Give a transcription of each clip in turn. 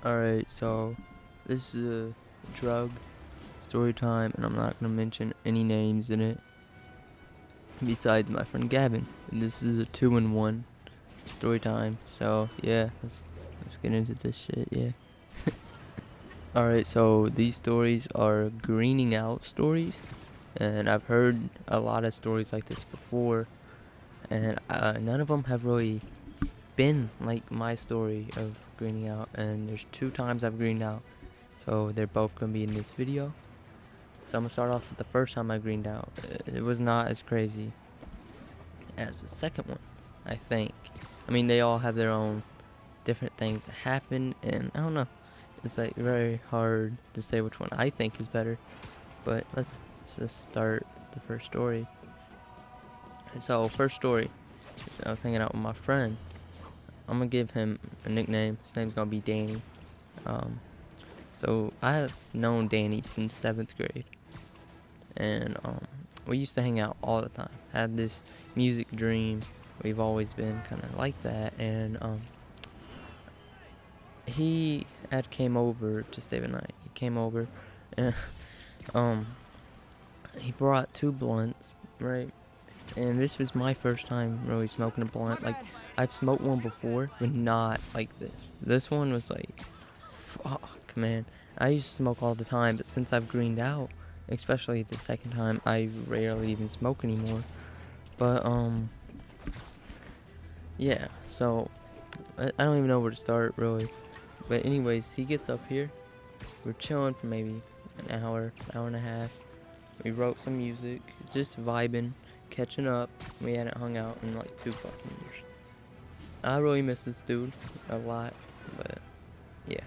Alright, so this is a drug story time, and I'm not gonna mention any names in it besides my friend Gavin. And this is a 2-in-1 story time. So yeah, let's get into this shit. Yeah. Alright, so these stories are greening out stories, and I've heard a lot of stories like this before, and none of them have really been like my story of greening out. And there's 2 times I've greened out, so they're both gonna be in this video. So I'm gonna start off with the first time I greened out. It was not as crazy as the second one, I think. I mean, they all have their own different things that happen, and I don't know. It's like very hard to say which one I think is better. But let's just start the first story. So first story, I was hanging out with my friend. I'm gonna give him a nickname. His name's gonna be Danny. So I have known Danny since 7th grade, and we used to hang out all the time. Had this music dream. We've always been kind of like that, and he had came over to stay the night. He came over, and he brought 2 blunts, right? And this was my first time really smoking a blunt. Like, I've smoked one before, but not like this. This one was like, fuck, man. I used to smoke all the time, but since I've greened out, especially the second time, I rarely even smoke anymore. But, yeah, so, I don't even know where to start, really. But anyways, he gets up here. We're chilling for maybe an hour and a half. We wrote some music, just vibing, catching up. We hadn't hung out in like 2 fucking years. I really miss this dude a lot, but yeah,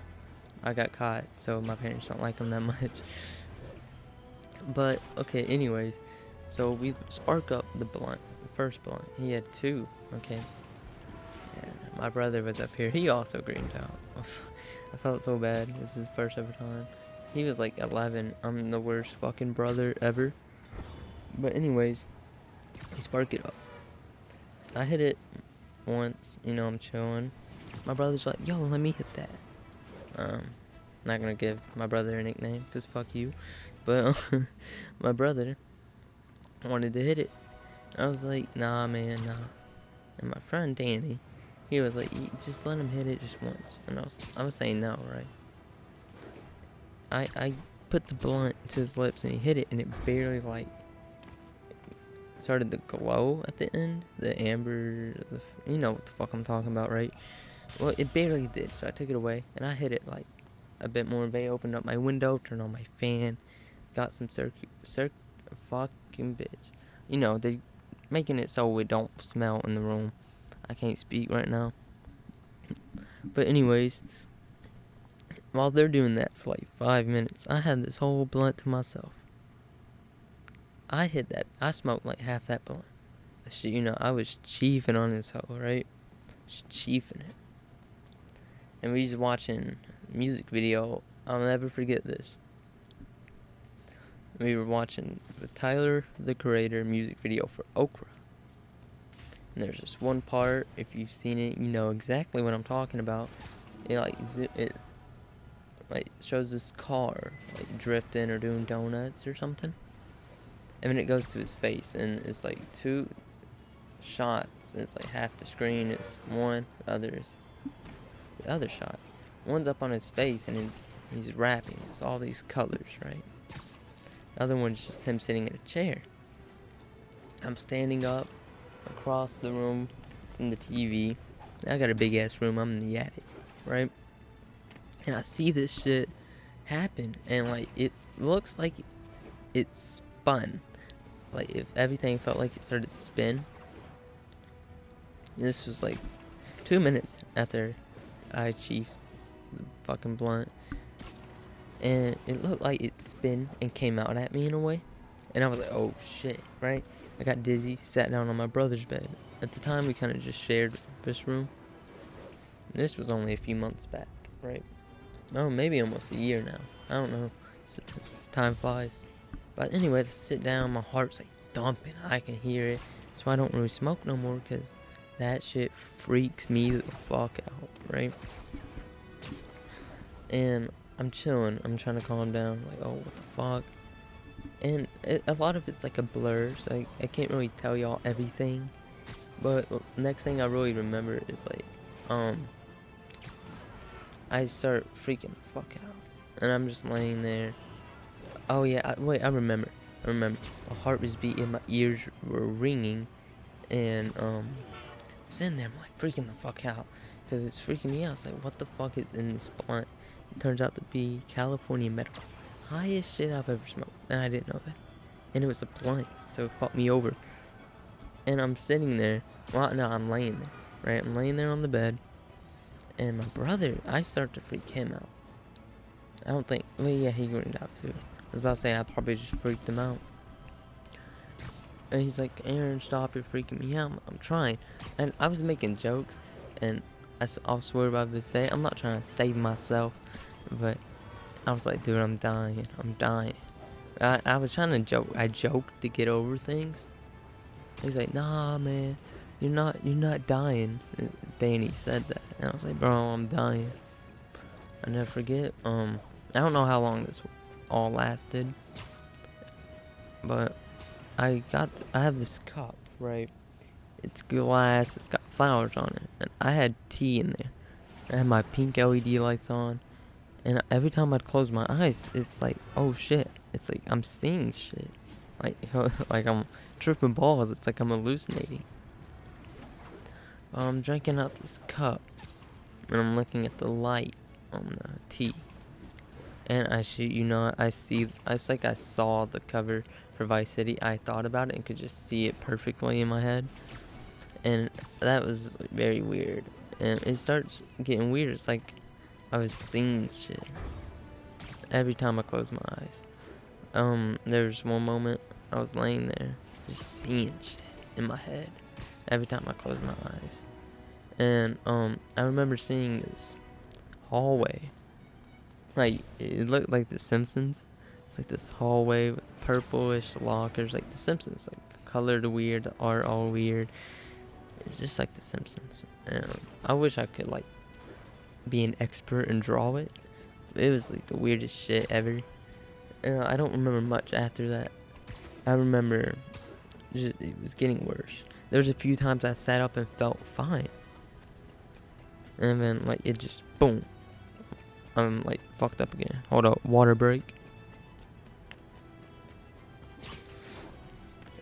I got caught, so my parents don't like him that much. But okay, anyways, so we spark up the blunt, the first blunt. He had 2, okay. And my brother was up here. He also greened out. I felt so bad. This is his first ever time. He was like 11. I'm the worst fucking brother ever. But anyways, we spark it up. I hit it once, I'm chilling. My brother's like, yo, let me hit that. Not gonna give my brother a nickname, cause fuck you. But my brother wanted to hit it. I was like, nah, man, nah. And my friend Danny, he was like, just let him hit it just once. And I was saying no, right? I put the blunt to his lips and he hit it, and it barely like started to glow at the end. The amber, you know what the fuck I'm talking about, right? Well, it barely did, so I took it away and I hit it like a bit more. They opened up my window, turned on my fan, got some fucking bitch. They making it so it don't smell in the room. I can't speak right now. But anyways, while they're doing that for like 5 minutes, I had this whole blunt to myself. I smoked like half that blunt. I was chiefing on this hoe, right? Just chiefing it. And we was watching a music video. I'll never forget this. We were watching the Tyler, the Creator music video for Okra. And there's this one part, if you've seen it, you know exactly what I'm talking about. It shows this car like drifting or doing donuts or something. And then it goes to his face, and it's like 2 shots. And it's like half the screen is one, the other shot. One's up on his face, and he's rapping. It's all these colors, right? The other one's just him sitting in a chair. I'm standing up across the room from the TV. I got a big ass room. I'm in the attic, right? And I see this shit happen, and like it looks like it's spun. Like if everything felt like it started to spin. This was like 2 minutes after I chiefed the fucking blunt, and it looked like it spun and came out at me in a way, and I was like, oh shit, right? I got dizzy, sat down on my brother's bed. At the time, we kind of just shared this room. And this was only a few months back, right? Oh, maybe almost a year now. I don't know. Time flies. But anyways, I sit down, my heart's like thumping. I can hear it. So I don't really smoke no more, because that shit freaks me the fuck out, right? and I'm chilling. I'm trying to calm down. Like, oh, what the fuck? And a lot of it's like a blur, so I can't really tell y'all everything. But next thing I really remember is like, I start freaking the fuck out, and I'm just laying there. Oh yeah, wait, I remember. My heart was beating, my ears were ringing, and I'm sitting there, I'm like freaking the fuck out, cause it's freaking me out. It's like, what the fuck is in this blunt? It turns out to be California Medical, highest shit I've ever smoked, and I didn't know that. And it was a blunt, so it fucked me over. And I'm sitting there. Well, no, I'm laying there, right? I'm laying there on the bed, and my brother, I start to freak him out. I don't think, well, yeah, he went out too. I was about to say I probably just freaked him out. And he's like, Aaron, stop, you're freaking me out. I'm trying. And I was making jokes, and I'll swear by this day, I'm not trying to save myself, but I was like, dude, I'm dying. I was trying to joke. I joked to get over things. He's like, nah, man, you're not dying. Danny said that, and I was like, bro, I'm dying. I never forget. I don't know how long this all lasted, but I have this cup, right? It's glass, it's got flowers on it, and I had tea in there. I had my pink LED lights on, and every time I'd close my eyes, it's like, oh shit, it's like I'm seeing shit, like like I'm tripping balls. It's like I'm hallucinating. I'm drinking out this cup, and I'm looking at the light on the tea. And I shit you not, it's like I saw the cover for Vice City. I thought about it and could just see it perfectly in my head. And that was very weird. And it starts getting weird. It's like I was seeing shit every time I closed my eyes. There's one moment I was laying there just seeing shit in my head every time I closed my eyes. And I remember seeing this hallway. Like, it looked like The Simpsons. It's like this hallway with purplish lockers, like The Simpsons, like colored weird, the art all weird. It's just like The Simpsons. And I wish I could like be an expert and draw it. It was like the weirdest shit ever. And I don't remember much after that. I remember it was getting worse. There was a few times I sat up and felt fine, and then like it just boom. I'm like fucked up again. Hold up, water break.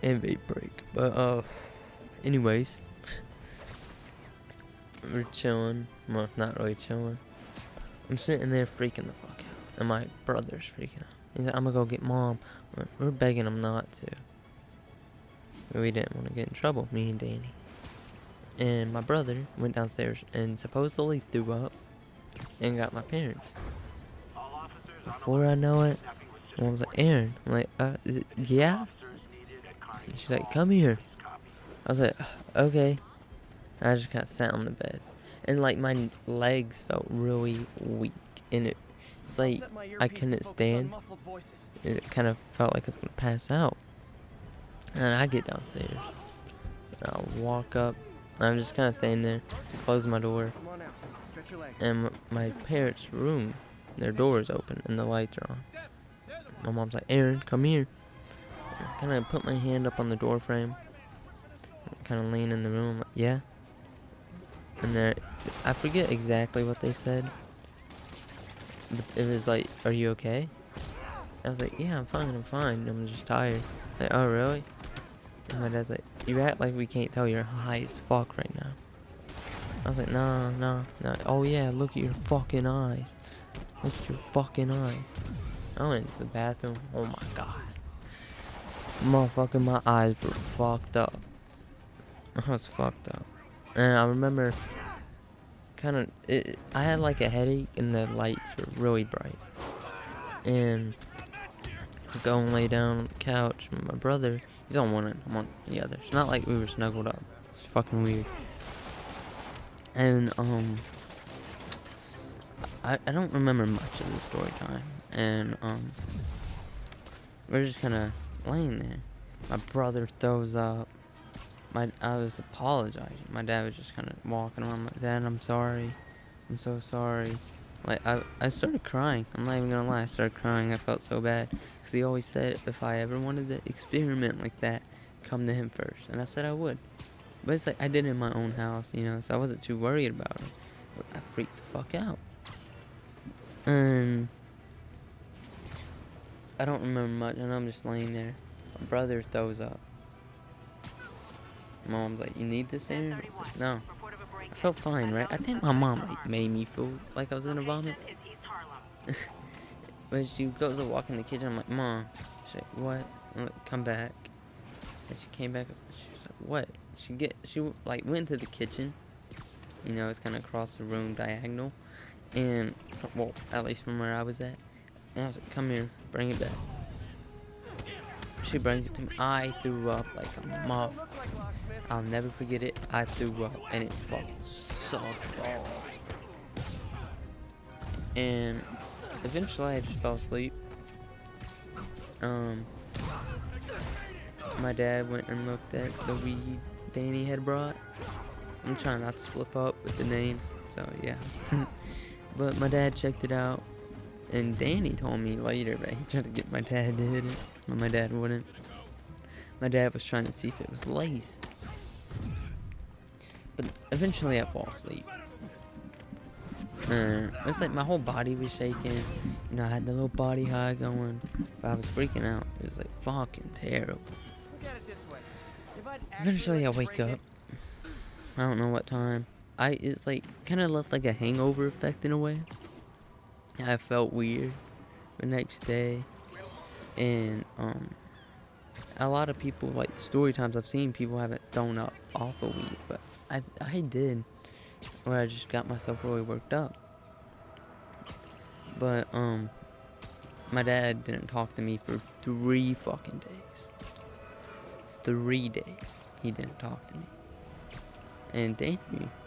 And vape break. But anyways, we're chilling. Well, not really chilling. I'm sitting there freaking the fuck out, and my brother's freaking out. He's like, I'm gonna go get mom. We're begging him not to. But we didn't want to get in trouble, me and Danny. And my brother went downstairs and supposedly threw up and got my parents. Before I know it, Mom was like, Aaron. I'm like, is it, yeah? And she's like, come here. I was like, okay. I just got sat on the bed. And like my legs felt really weak. And it's like I couldn't stand. It kind of felt like I was going to pass out. And I get downstairs. And I'll walk up. I'm just kind of staying there. Close my door. And my parents' room, their door is open and the lights are on. My mom's like, Aaron, come here. I kind of put my hand up on the door frame. Kind of lean in the room. Like, yeah. And there, I forget exactly what they said. But it was like, are you okay? I was like, yeah, I'm fine. I'm just tired. Like, oh, really? And my dad's like, you act like we can't tell you're high as fuck right now. I was like, no. Oh, yeah, look at your fucking eyes. Look at your fucking eyes. I went into the bathroom. Oh, my God. Motherfucking, my eyes were fucked up. I was fucked up. And I remember I had like a headache and the lights were really bright. And I go and lay down on the couch. And my brother, he's on one end, I'm on the other. It's not like we were snuggled up. It's fucking weird. And I don't remember much of the story time. And we're just kind of laying there. My brother throws up. I was apologizing. My dad was just kind of walking around like, Dad, I'm sorry. I'm so sorry. Like, I started crying. I'm not even gonna lie. I started crying. I felt so bad. Because he always said if I ever wanted to experiment like that, come to him first. And I said I would. But it's like, I did it in my own house, you know, so I wasn't too worried about it. But I freaked the fuck out. And I don't remember much, and I'm just laying there. My brother throws up. My mom's like, you need this, Aaron? I was like, no. I felt fine, right? I think my mom, like, made me feel like I was gonna vomit. But she goes to walk in the kitchen. I'm like, Mom. She's like, what? I'm like, come back. And she came back. She was like, what? She like went to the kitchen. You know, it's kind of across the room, diagonal. And, well, at least from where I was at. And I was like, come here, bring it back. She brings it to me. I threw up like a muff. I'll never forget it. I threw up, and it fucking sucked balls. And eventually I just fell asleep. My dad went and looked at the weed Danny had brought. I'm trying not to slip up with the names, so yeah. But my dad checked it out, and Danny told me later that he tried to get my dad to hit it, but my dad wouldn't. My dad was trying to see if it was laced. But eventually I fall asleep. It's like my whole body was shaking. You know, I had the little body high going, but I was freaking out. It was like fucking terrible. Eventually I wake up. I don't know what time. It's like kind of left like a hangover effect in a way. I felt weird the next day, and a lot of people, like story times I've seen, people haven't thrown up off of weed, but I did, where I just got myself really worked up. But my dad didn't talk to me for 3 fucking days. 3 days he didn't talk to me. And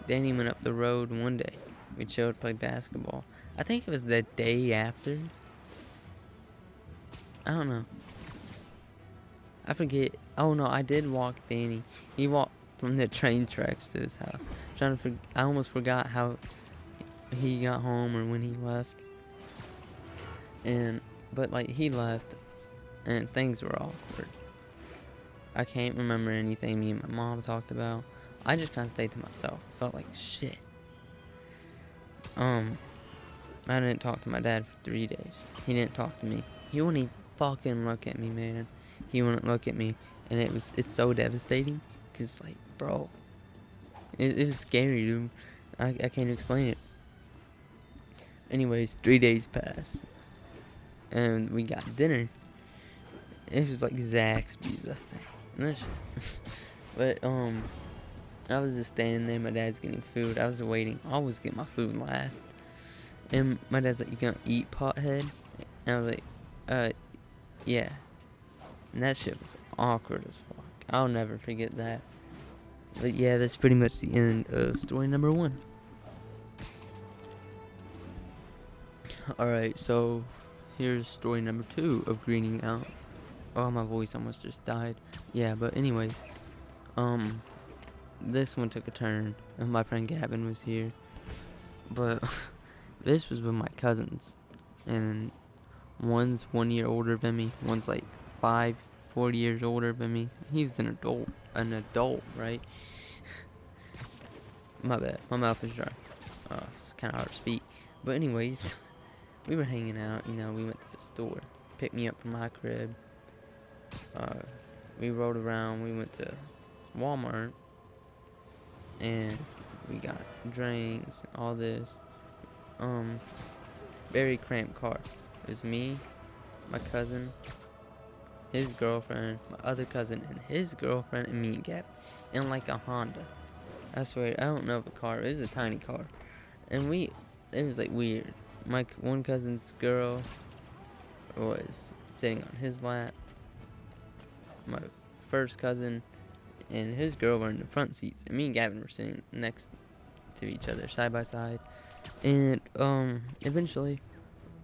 Danny went up the road one day. We chilled, played basketball. I think it was the day after. I don't know. I forget. Oh no, I did walk Danny. He walked from the train tracks to his house. I almost forgot how he got home or when he left. But like he left, and things were awkward. I can't remember anything me and my mom talked about. I just kind of stayed to myself. Felt like shit. I didn't talk to my dad for 3 days. He didn't talk to me. He wouldn't even fucking look at me, man. He wouldn't look at me, and it's so devastating. Cause like, bro, it was scary, dude. I can't explain it. Anyways, 3 days passed, and we got dinner. It was like Zaxby's, I think. But I was just standing there. My dad's getting food. I was waiting. I always get my food last. And my dad's like, "You gonna eat, pothead?" And I was like, yeah." And that shit was awkward as fuck. I'll never forget that. But yeah, that's pretty much the end of story number 1. Alright, so here's story number 2 of Greening Out. Oh, my voice almost just died. Yeah, but anyways, this one took a turn, and my friend Gavin was here. But this was with my cousins, and one's 1 year older than me, one's like 4 years older than me. He's an adult, right? My bad, my mouth is dry. It's kind of hard to speak. But anyways, we were hanging out, you know, we went to the store, picked me up from my crib. We rode around, we went to Walmart, and we got drinks, all this. Very cramped car. It was me, my cousin, his girlfriend, my other cousin, and his girlfriend, and me and Gavin, in like a Honda. I swear, I don't know the car. It was a tiny car, and it was like weird. My one cousin's girl was sitting on his lap. My first cousin and his girl were in the front seats, and me and Gavin were sitting next to each other, side by side. And eventually,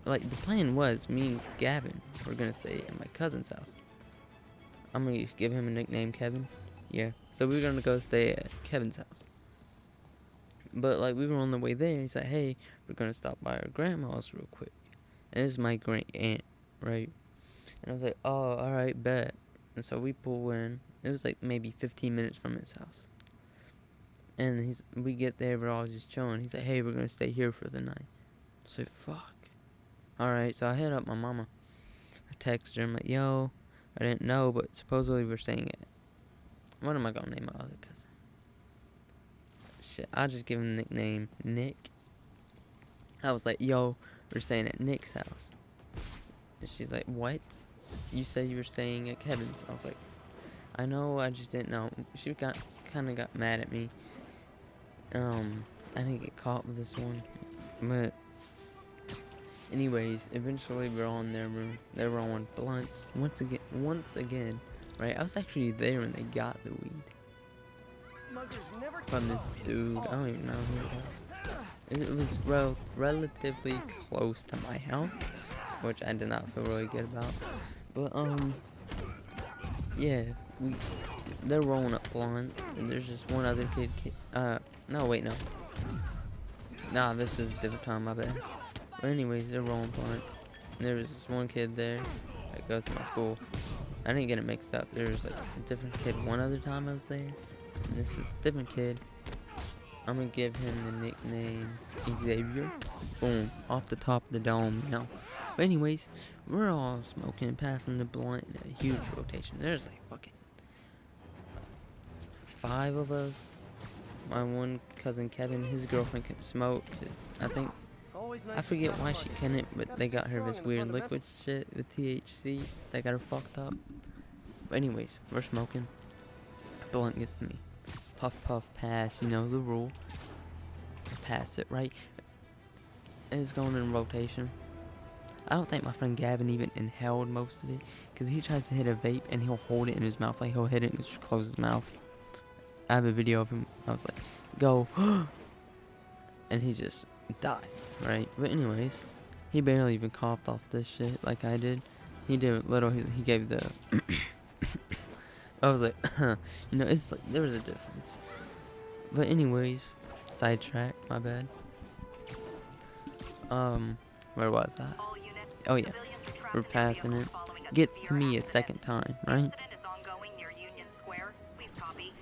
like, the plan was me and Gavin were gonna stay at my cousin's house. I'm gonna give him a nickname, Kevin. Yeah. So we were gonna go stay at Kevin's house. But like we were on the way there, he's like, hey, we're gonna stop by our grandma's real quick. And this is my great aunt, right? And I was like, oh, alright, bet. And so we pull in. It was like maybe 15 minutes from his house. And we get there, we're all just chilling. He's like, hey, we're gonna stay here for the night. I say, fuck. Alright, so I hit up my mama. I text her, I'm like, yo, I didn't know, but supposedly we're staying at... What am I gonna name my other cousin? Shit, I'll just give him the nickname Nick. I was like, yo, we're staying at Nick's house. And she's like, what? You said you were staying at Kevin's. I was like, I know, I just didn't know. She kind of got mad at me. I didn't get caught with this one. But anyways, eventually we're all in their room. They were on blunts. Once again, right? I was actually there when they got the weed. From this dude. I don't even know who it was. It was relatively close to my house, which I did not feel really good about. But yeah, they're rolling up blunts, and there's just one other kid. No, wait, no. Nah, this was a different time, my bad. But anyways, they're rolling blunts. And there was this one kid there that goes to my school. I didn't get it mixed up. There was like a different kid one other time I was there. And this was a different kid. I'm gonna give him the nickname Xavier. Boom. Off the top of the dome, you know. But anyways, we're all smoking, passing the blunt in a huge rotation. There's like fucking 5 of us. My one cousin Kevin, his girlfriend couldn't smoke because I forget why she couldn't, but they got her this weird liquid shit with THC that got her fucked up. But anyways, we're smoking. Blunt gets to me. Puff, puff, pass, you know the rule. Pass it, right? And it's going in rotation. I don't think my friend Gavin even inhaled most of it, because he tries to hit a vape and he'll hold it in his mouth, like he'll hit it and just close his mouth. I have a video of him. I was like, go. And he just dies, right? But anyways, he barely even coughed off this shit like I did. He did a little, he gave the... I was like, you know, it's like, there was a difference. But anyways, sidetrack, my bad. Where was I? Oh yeah, we're passing it. Gets to me a second time, right?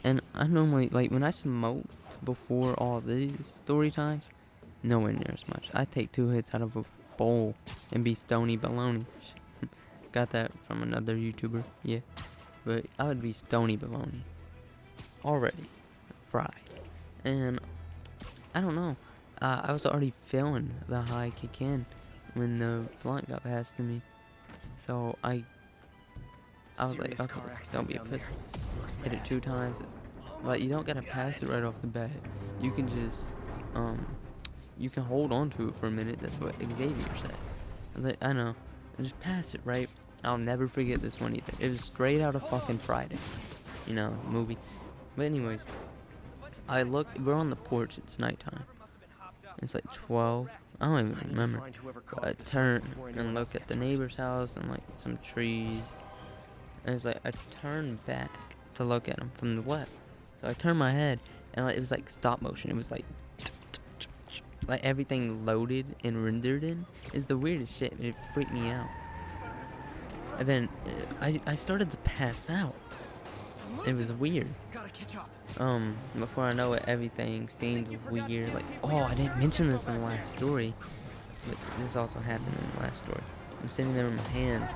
And I normally, like, when I smoke before all these story times, nowhere near as much. I take 2 hits out of a bowl and be stony baloney. Got that from another YouTuber, yeah. But I would be stony baloney. Already. Fried. And, I don't know. I was already feeling the high kick in when the blunt got passed to me. So, I was like, okay, don't be a pussy. Hit it 2 times. Like, you don't gotta pass it right off the bat. You can just, you can hold on to it for a minute. That's what Xavier said. I was like, I know. Just pass it, right? I'll never forget this one either. It was straight out of fucking Friday. You know, movie. But anyways, we're on the porch, it's nighttime. It's like 12. I don't even remember. I turn and look at the neighbor's house and like some trees. And it's like, I turned back to look at them from the left. So I turned my head and like, it was like stop motion. It was like everything loaded and rendered in. It's the weirdest shit. It freaked me out. And then I started to pass out. It was weird. Before I know it, everything seemed weird. Like, oh, I didn't mention this in the last story, but this also happened in the last story. I'm sitting there with my hands,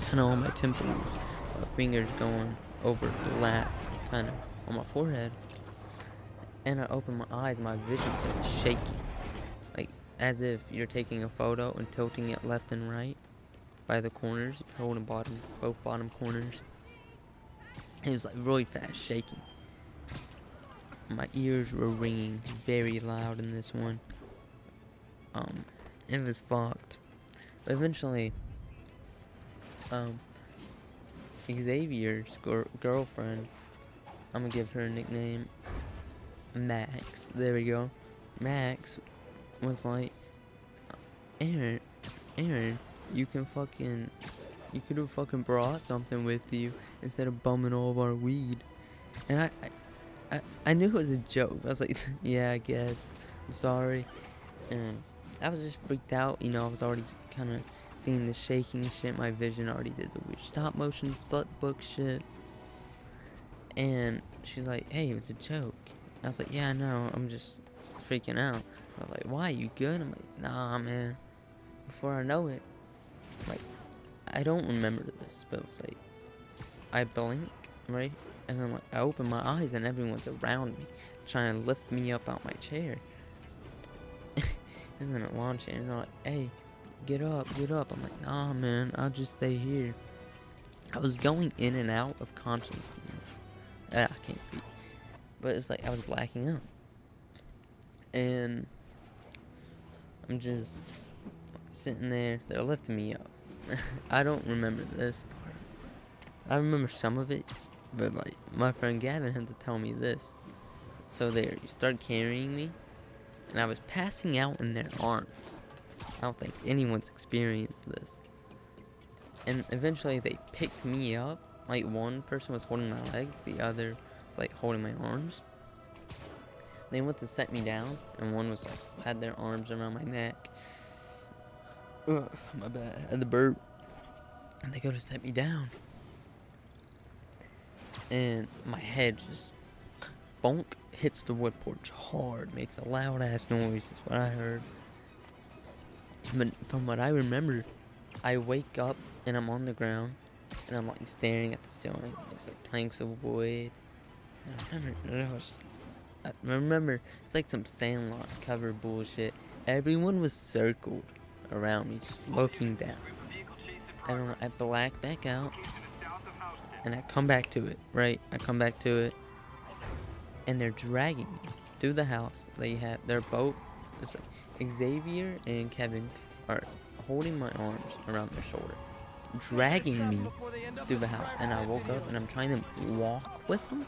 kind of on my temples, my fingers going over the lap, kind of on my forehead. And I open my eyes, my vision started shaking, like as if you're taking a photo and tilting it left and right by the corners. You're holding both bottom corners. It was like really fast shaking. My ears were ringing very loud in this one. It was fucked. But eventually, Xavier's girlfriend, I'm gonna give her a nickname, Max. There we go. Max was like, Aaron, you could have fucking brought something with you instead of bumming all of our weed. And I knew it was a joke. I was like, yeah, I guess. I'm sorry. And I was just freaked out. You know, I was already kind of seeing the shaking shit. My vision already did the weird stop motion flip book shit. And she's like, hey, it was a joke. I was like, yeah, I know. I'm just freaking out. I was like, why? You good? I'm like, nah, man. Before I know it, like, I don't remember this, but it's like, I blink, right? And then like I open my eyes and everyone's around me, trying to lift me up out my chair. Isn't it lawn chair? And they're like, hey, get up, get up. I'm like, nah, man, I'll just stay here. I was going in and out of consciousness. I can't speak. But it's like I was blacking out. And I'm just sitting there. They're lifting me up. I don't remember this part. I remember some of it, but like my friend Gavin had to tell me this. So they started carrying me, and I was passing out in their arms. I don't think anyone's experienced this. And eventually they picked me up. Like one person was holding my legs, the other was like holding my arms. They went to set me down, and one was like had their arms around my neck. Ugh, my bad. I had the burp. And they go to set me down. And my head just bonk hits the wood porch hard, makes a loud ass noise, is what I heard. But from what I remember, I wake up and I'm on the ground and I'm like staring at the ceiling. It's like planks of wood. I remember it's like some Sandlot cover bullshit. Everyone was circled around me, just looking down. And I black back out. And I come back to it, right? I come back to it. And they're dragging me through the house. They have their boat. It's like Xavier and Kevin are holding my arms around their shoulder, dragging me through the house. And I woke up and I'm trying to walk with them,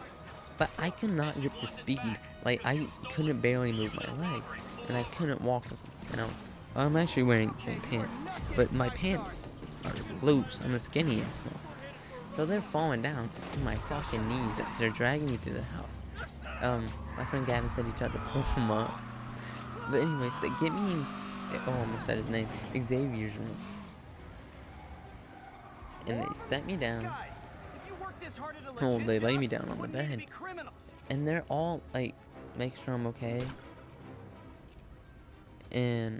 but I could not get the speed. Like I couldn't barely move my legs, and I couldn't walk with them. And I'm actually wearing the same pants, but my pants are loose. I'm a skinny ass motherfucker. So they're falling down on my fucking knees as they're dragging me through the house. My friend Gavin said he tried to pull them up. But anyways, they get me in, I almost said his name, Xavier's room. And they set me down. Oh, they lay me down on the bed. And they're all, like, make sure I'm okay. And,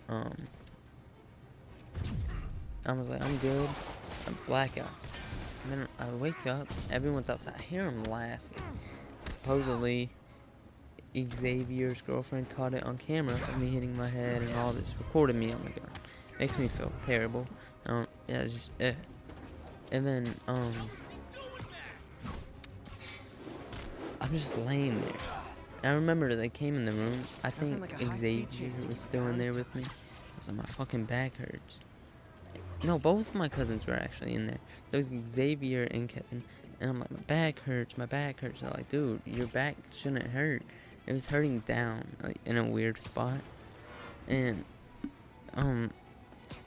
I was like, I'm good. I'm blackout. And then I wake up, everyone's outside. I hear them laughing. Supposedly, Xavier's girlfriend caught it on camera of me hitting my head and all this, recorded me on the gun. Makes me feel terrible. Yeah, it's just, And then, I'm just laying there. And I remember they came in the room. I think Xavier was still in there with me. I was like, my fucking back hurts. No, both of my cousins were actually in there. There was Xavier and Kevin. And I'm like, my back hurts, my back hurts. And they're like, dude, your back shouldn't hurt. It was hurting down, like, in a weird spot. And,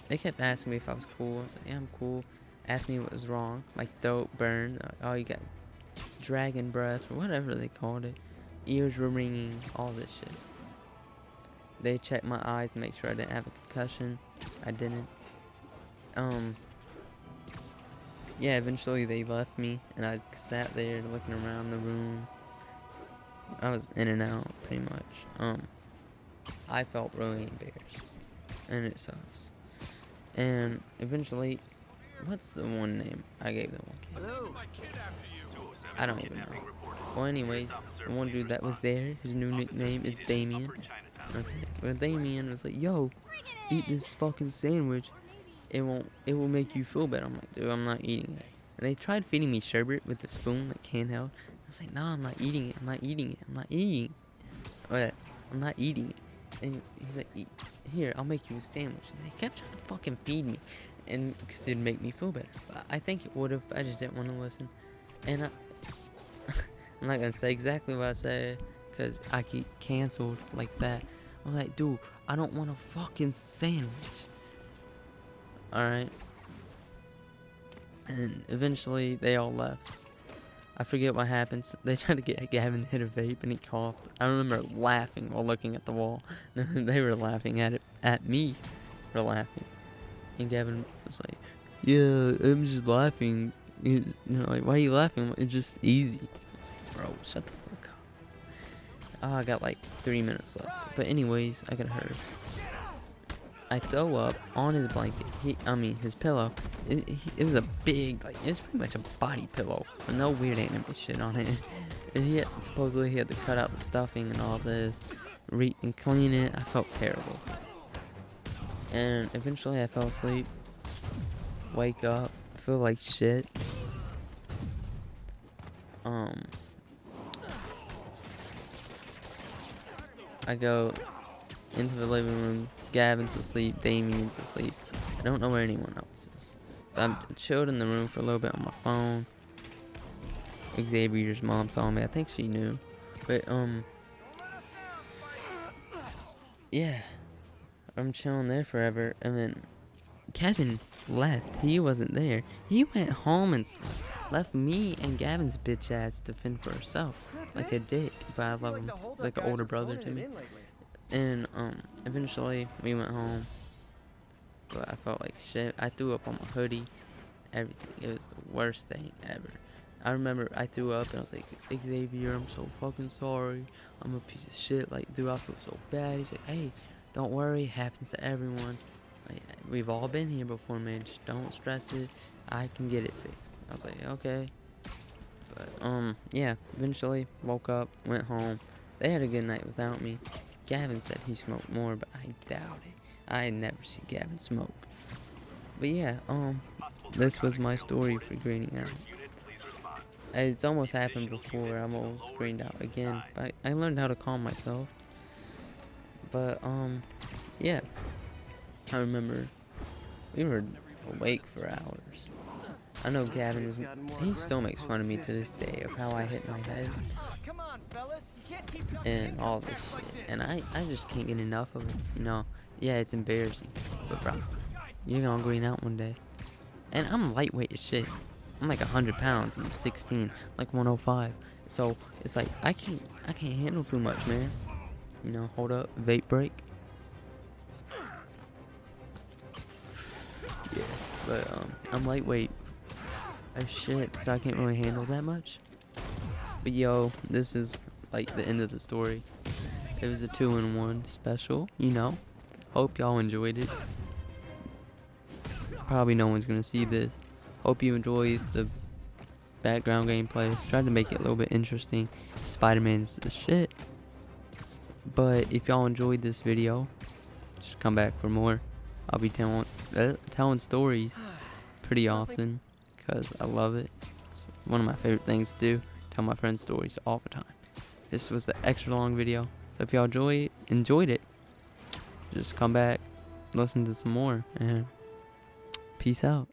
they kept asking me if I was cool. I was like, yeah, I'm cool. Asked me what was wrong. My throat burned. Like, oh, you got dragon breath, or whatever they called it. Ears were ringing, all this shit. They checked my eyes to make sure I didn't have a concussion. I didn't. Yeah, eventually they left me, and I sat there looking around the room. I was in and out, pretty much. I felt really embarrassed, and it sucks. And eventually, what's the one name I gave the one kid? I don't even know. Well, anyways, the one dude that was there, his new nickname is Damien. Okay, well, Damien was like, yo, eat this fucking sandwich. It will make you feel better. I'm like, dude, I'm not eating it. And they tried feeding me sherbet with a spoon, like handheld. I was like, nah, I'm not eating it. I'm not eating it. I'm not eating it. But I'm not eating it. And he's like, here, I'll make you a sandwich. And they kept trying to fucking feed me, and because it'd make me feel better. But I think it would have. I just didn't want to listen. And I'm not gonna say exactly what I said, cause I get canceled like that. I'm like, dude, I don't want a fucking sandwich. Alright. And eventually they all left. I forget what happens. They tried to get Gavin to hit a vape and he coughed. I remember laughing while looking at the wall. They were laughing at me for laughing. And Gavin was like, yeah, I'm just laughing. Like, why are you laughing? It's just easy. I was like, bro, shut the fuck up. Oh, I got like 3 minutes left. But anyways, I got hurt. I throw up on his blanket. His pillow. It was a big, like, it's pretty much a body pillow. With no weird anime shit on it. And supposedly he had to cut out the stuffing and all this. And clean it. I felt terrible. And eventually I fell asleep. Wake up. Feel like shit. I go into the living room. Gavin's asleep. Damien's asleep. I don't know where anyone else is. So I'm chilled in the room for a little bit on my phone. Xavier's mom saw me. I think she knew. But, yeah. I'm chilling there forever. And then Kevin left. He wasn't there. He went home and left me and Gavin's bitch ass to fend for herself. Like a dick. But I love him. He's like an older brother to me. And eventually we went home. But I felt like shit. I threw up on my hoodie. Everything. It was the worst thing ever. I remember I threw up and I was like, Xavier, I'm so fucking sorry. I'm a piece of shit. Like, dude, I feel so bad. He's like, hey, don't worry. It happens to everyone. Like, we've all been here before, man. Just don't stress it. I can get it fixed. I was like, okay. But, yeah. Eventually, woke up, went home. They had a good night without me. Gavin said he smoked more, but I doubt it. I never see Gavin smoke. But yeah, this was my story for greening out. It's almost happened before. I'm almost greened out again. But I learned how to calm myself. But, yeah. I remember we were awake for hours. I know Gavin was... He still makes fun of me to this day of how I hit my head. And all this shit. And I just can't get enough of it, you know. Yeah, it's embarrassing. But, bro, you're gonna green out one day. And I'm lightweight as shit. I'm like 100 pounds. I'm 16, like 105. So it's like I can't handle too much, man. You know, hold up, vape break. Yeah, but I'm lightweight as shit, so I can't really handle that much. But yo, this is like the end of the story. It was a 2-in-1 special, you know. Hope y'all enjoyed it. Probably no one's gonna see this. Hope you enjoyed the background gameplay. Tried to make it a little bit interesting. Spider-Man's the shit. But if y'all enjoyed this video, just come back for more. I'll be telling stories pretty often because I love it. It's one of my favorite things to do. Tell my friends stories all the time. This was the extra long video. So if y'all enjoyed it, just come back, listen to some more, and peace out.